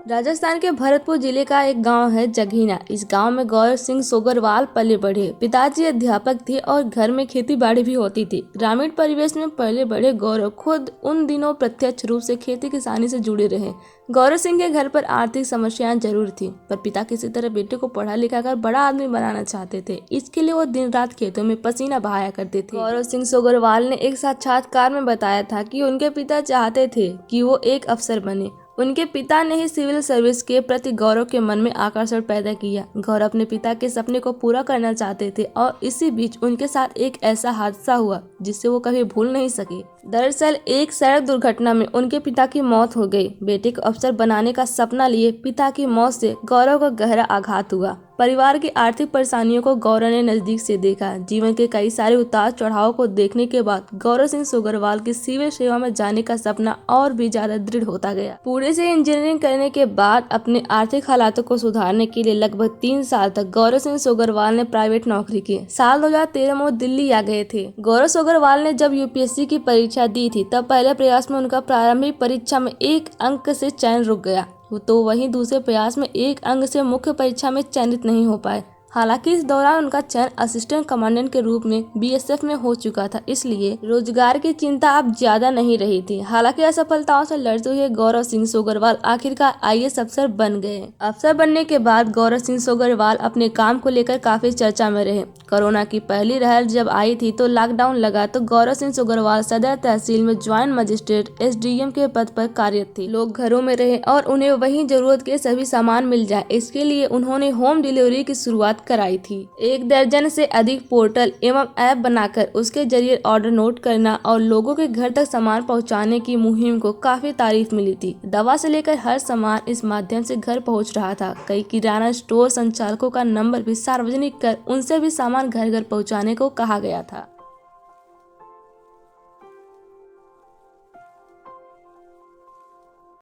राजस्थान के भरतपुर जिले का एक गांव है जगीना। इस गांव में गौरव सिंह सोगरवाल पले बढ़े। पिताजी अध्यापक थे और घर में खेती बाड़ी भी होती थी। ग्रामीण परिवेश में पले बढ़े गौरव खुद उन दिनों प्रत्यक्ष रूप से खेती किसानी से जुड़े रहे। गौरव सिंह के घर पर आर्थिक समस्याएं जरूर थी, पर पिता किसी तरह बेटे को पढ़ा लिखा कर बड़ा आदमी बनाना चाहते थे। इसके लिए वो दिन रात खेतों में पसीना बहाया करते थे। गौरव सिंह सोगरवाल ने एक साक्षात्कार में बताया था कि उनके पिता चाहते थे कि वो एक अफसर बने। उनके पिता ने ही सिविल सर्विस के प्रति गौरव के मन में आकर्षण पैदा किया। गौरव अपने पिता के सपने को पूरा करना चाहते थे और इसी बीच उनके साथ एक ऐसा हादसा हुआ जिससे वो कभी भूल नहीं सके। दरअसल एक सड़क दुर्घटना में उनके पिता की मौत हो गई। बेटे को अफसर बनाने का सपना लिए पिता की मौत से गौरव को गहरा आघात हुआ। परिवार की आर्थिक परेशानियों को गौरव ने नजदीक से देखा। जीवन के कई सारे उतार चढ़ाव को देखने के बाद गौरव सिंह सोगरवाल की सिविल सेवा में जाने का सपना और भी ज्यादा दृढ़ होता गया। पुणे से इंजीनियरिंग करने के बाद अपने आर्थिक हालातों को सुधारने के लिए लगभग 3 साल तक गौरव सिंह सोगरवाल ने प्राइवेट नौकरी की। साल 2013 में वो दिल्ली आ गए थे। गौरव सोगरवाल ने जब यूपीएससी की परीक्षा दी थी तब पहले प्रयास में उनका प्रारंभिक परीक्षा में 1 अंक से चयन रुक गया, तो वहीं दूसरे प्रयास में 1 अंक से मुख्य परीक्षा में चयनित नहीं हो पाए। हालांकि इस दौरान उनका चयन असिस्टेंट कमांडेंट के रूप में बीएसएफ में हो चुका था, इसलिए रोजगार की चिंता अब ज्यादा नहीं रही थी। हालांकि असफलताओं से लड़ते हुए गौरव सिंह सोगरवाल आखिरकार आईएएस अफसर बन गए। अफसर बनने के बाद गौरव सिंह सोगरवाल अपने काम को लेकर काफी चर्चा में रहे। कोरोना की पहली लहर जब आई थी तो लॉकडाउन लगा तो गौरव सिंह सोगरवाल सदर तहसील में ज्वाइंट मजिस्ट्रेट एसडीएम के पद पर कार्यरत थे। लोग घरों में रहे और उन्हें वहीं जरूरत के सभी सामान मिल जाए, इसके लिए उन्होंने होम डिलीवरी की शुरुआत कराई थी। 1 दर्जन से अधिक पोर्टल एवं ऐप बनाकर उसके जरिए ऑर्डर नोट करना और लोगों के घर तक सामान पहुंचाने की मुहिम को काफी तारीफ मिली थी। दवा से लेकर हर सामान इस माध्यम से घर पहुंच रहा था। कई किराना स्टोर संचालकों का नंबर भी सार्वजनिक कर उनसे भी सामान घर घर पहुंचाने को कहा गया था।